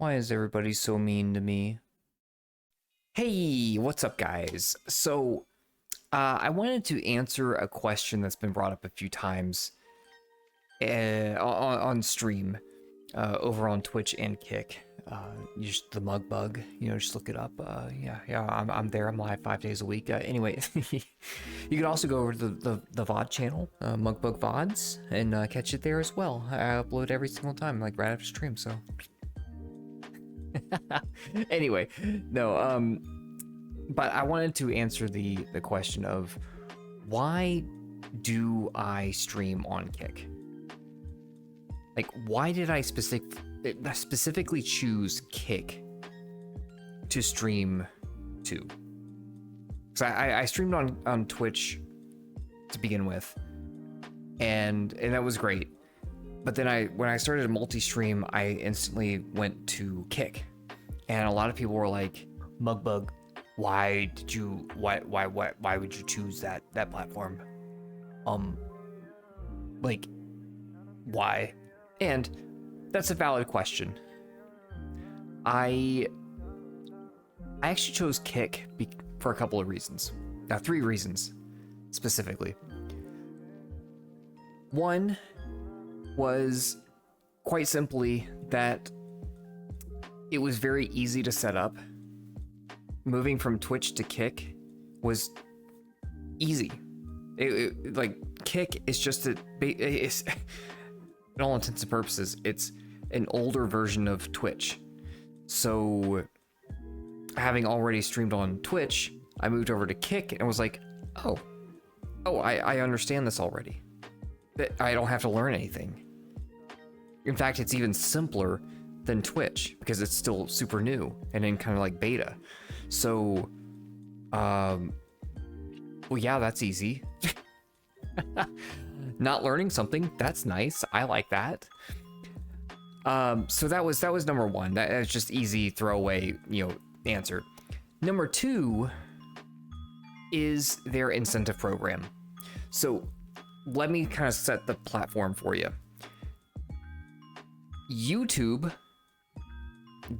Why is everybody so mean to me? Hey, what's up, guys? I wanted to answer a question that's been brought up a few times on stream over on Twitch and Kick. Just the mug bug, just look it up. Yeah, I'm there. I'm live 5 days a week. Anyway, you can also go over to the VOD channel, Mugbug VODs, and catch it there as well. I upload every single time, like right after stream. So anyway, no, but I wanted to answer the question of why do I stream on Kick? Like, why did I specifically choose Kick to stream to? Because I streamed on Twitch to begin with, and that was great. But then when I started a multi-stream, I instantly went to Kick, and a lot of people were like, "Mugbug, why would you choose that platform? Like, why?" And that's a valid question. I actually chose Kick for a couple of reasons. Now, 3 reasons specifically. One was quite simply that it was very easy to set up. Moving from Twitch to Kick was easy. Like, Kick is just it's in all intents and purposes, it's an older version of Twitch. So having already streamed on Twitch, I moved over to Kick and was like, oh, I understand this already. I don't have to learn anything. In fact, it's even simpler than Twitch because it's still super new and in kind of like beta. So, well, yeah, that's easy. Not learning something, that's nice. I like that. So that was number 1. That's just easy throwaway, answer. Number 2 is their incentive program. So let me kind of set the platform for you. YouTube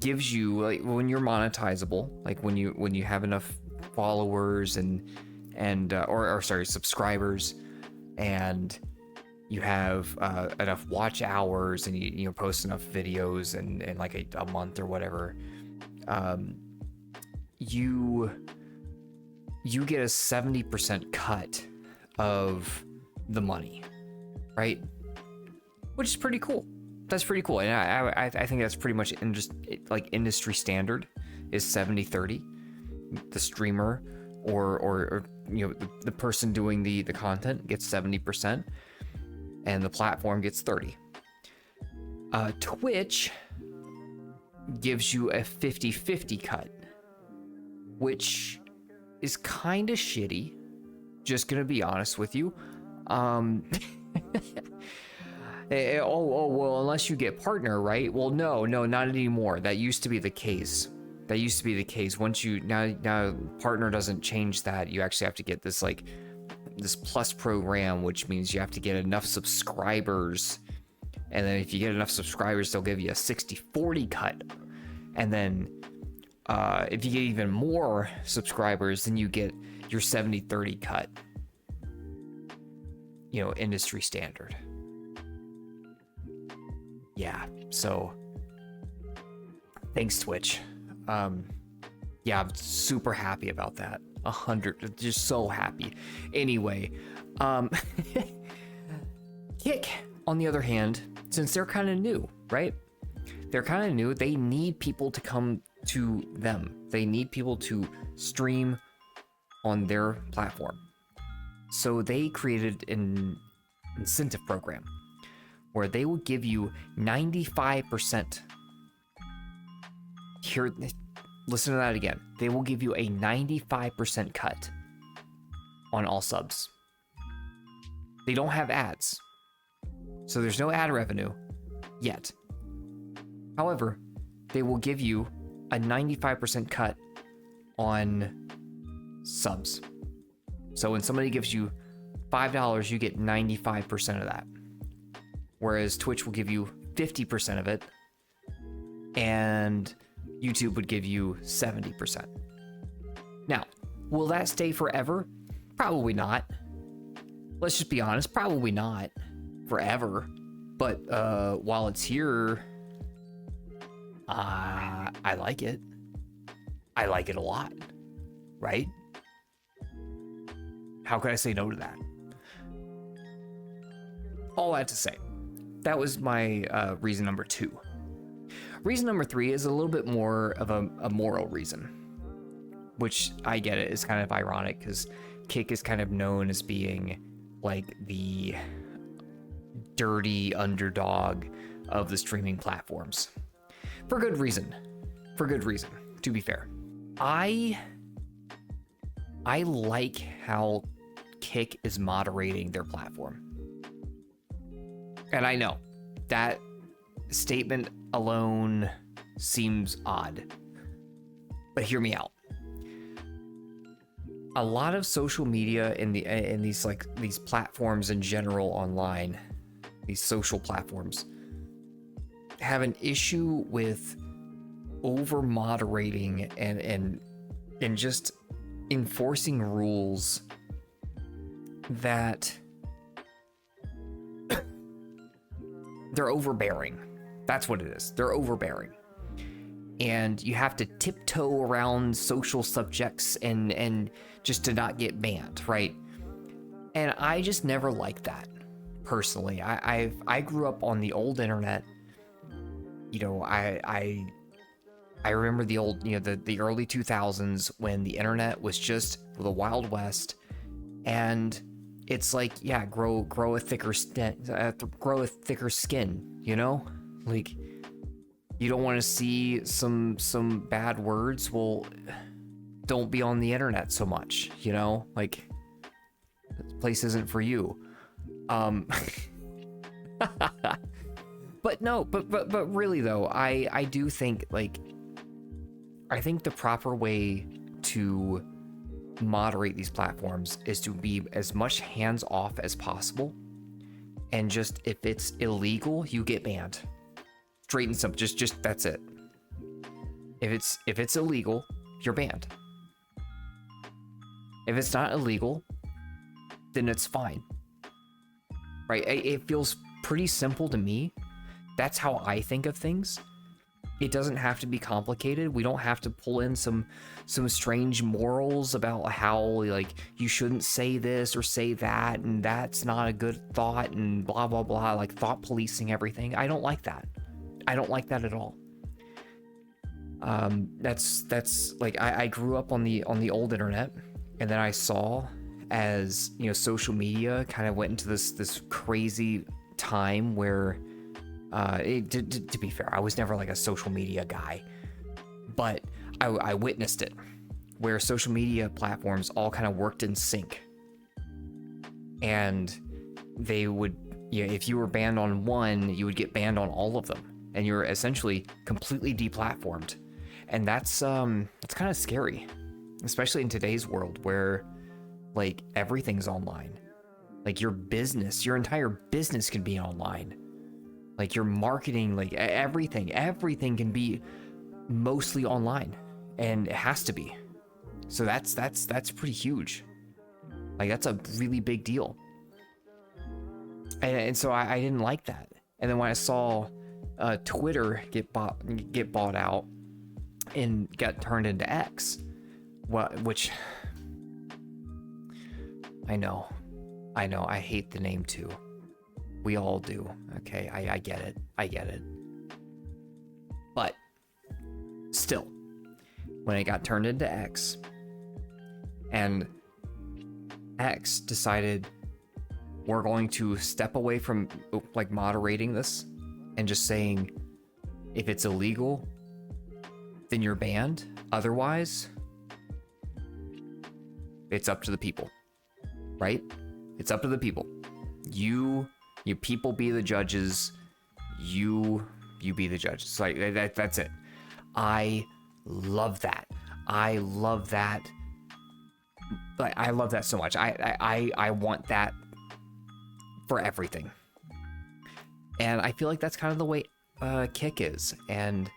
gives you, like, when you're monetizable, like when you have enough followers and subscribers, and you have enough watch hours, and you post enough videos in like a month or whatever, you get a 70% cut of the money, right? Which is pretty cool. That's pretty cool, and I think that's pretty much like industry standard is 70-30. The streamer or the person doing the content gets 70%, and the platform gets 30. Twitch gives you a 50-50 cut, which is kind of shitty. Just gonna be honest with you. Well, unless you get partner, right? Well, no, not anymore. That used to be the case. Once now partner doesn't change that. You actually have to get this plus program, which means you have to get enough subscribers. And then if you get enough subscribers, they'll give you a 60-40 cut. And then if you get even more subscribers, then you get your 70-30 cut. Industry standard. Yeah, so thanks, Twitch. Yeah, I'm super happy about that. 100, just so happy. Anyway, Kick, on the other hand, since they're kind of new, right? They're kind of new. They need people to come to them. They need people to stream on their platform. So they created an incentive program where they will give you 95%. Here, listen to that again. They will give you a 95% cut on all subs. They don't have ads, so there's no ad revenue yet. However, they will give you a 95% cut on subs. So when somebody gives you $5, you get 95% of that. Whereas Twitch will give you 50% of it, and YouTube would give you 70%. Now, will that stay forever? Probably not. Let's just be honest, probably not forever. But while it's here, I like it. I like it a lot, right? How could I say no to that? All that to say, that was my reason number 2. Reason number 3 is a little bit more of a moral reason, which I get it is kind of ironic because Kick is kind of known as being like the dirty underdog of the streaming platforms. For good reason. For good reason, to be fair. I like how Kick is moderating their platform. And I know that statement alone seems odd, but hear me out. A lot of social media in these platforms in general online, these social platforms, have an issue with over moderating and just enforcing rules that they're overbearing. That's what it is. They're overbearing. And you have to tiptoe around social subjects and just to not get banned, right? And I just never liked that, personally. I grew up on the old internet. You know, I remember the old, you know, the early 2000s when the internet was just the Wild West, and it's like, yeah, grow a thicker skin, you know? Like, you don't want to see some bad words, well, don't be on the internet so much, you know? Like, this place isn't for you. But no, but really though, I do think, like, I think the proper way to moderate these platforms is to be as much hands off as possible, and just, if it's illegal, you get banned. Straight and simple. Just that's it. If it's illegal, you're banned. If it's not illegal, then it's fine. Right? It feels pretty simple to me. That's how I think of things. It doesn't have to be complicated. We don't have to pull in some strange morals about how, like, you shouldn't say this or say that, and that's not a good thought, and blah blah blah, like thought policing everything. I don't like that. I don't like that at all. That's like, I grew up on the old internet, and then I saw, as you know, social media kind of went into this crazy time where, to be fair, I was never like a social media guy, but I witnessed it, where social media platforms all kind of worked in sync, and they would, you know, if you were banned on one, you would get banned on all of them, and you're essentially completely deplatformed. And that's kind of scary, especially in today's world where, like, everything's online. Like, your entire business can be online. Like, your marketing, like, everything can be mostly online, and it has to be. So that's pretty huge. Like, that's a really big deal. And so I didn't like that. And then when I saw Twitter get bought out and got turned into X, which I know, I hate the name too. We all do. Okay, I get it. But still, when it got turned into X, and X decided, we're going to step away from, like, moderating this and just saying, if it's illegal, then you're banned. Otherwise, it's up to the people, right? It's up to the people. You people be the judges. You be the judges. Like, that's it. I love that. I love that. Like, I love that so much. I want that for everything. And I feel like that's kind of the way Kick is. And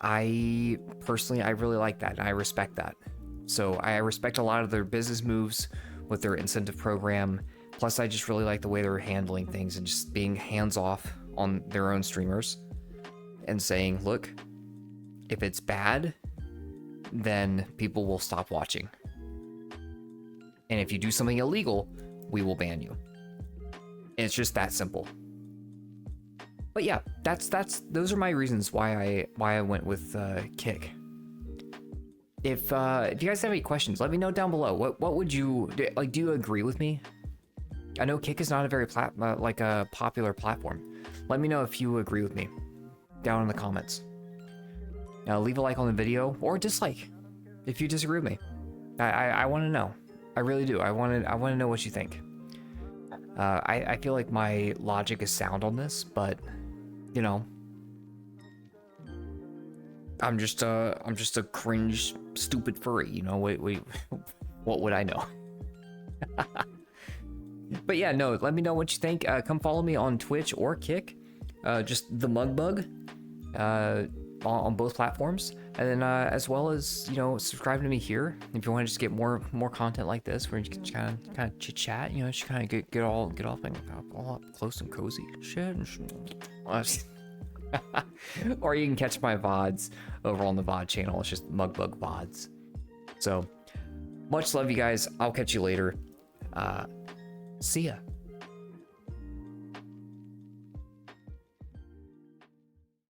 I personally, I really like that, and I respect that. So I respect a lot of their business moves with their incentive program. Plus, I just really like the way they're handling things and just being hands off on their own streamers and saying, look, if it's bad, then people will stop watching. And if you do something illegal, we will ban you. And it's just that simple. But yeah, those are my reasons why I went with Kick. If you guys have any questions, let me know down below. What would you like? Do you agree with me? I know Kick is not a very a popular platform. Let me know if you agree with me down in the comments. Leave a like on the video or dislike if you disagree with me. I want to know. I really do. I want to know what you think. I feel like my logic is sound on this, but you know, I'm just a cringe, stupid furry. You know, wait, what would I know? But yeah, no. Let me know what you think. Come follow me on Twitch or Kick. Just the Mugbug. On both platforms, and then as well as, you know, subscribe to me here if you want to just get more content like this where you can kind of chit chat, you know, just kind of get off and all up close and cozy shit. Or you can catch my VODs over on the VOD channel. It's just Mugbug VODs. So much love, you guys. I'll catch you later. See ya.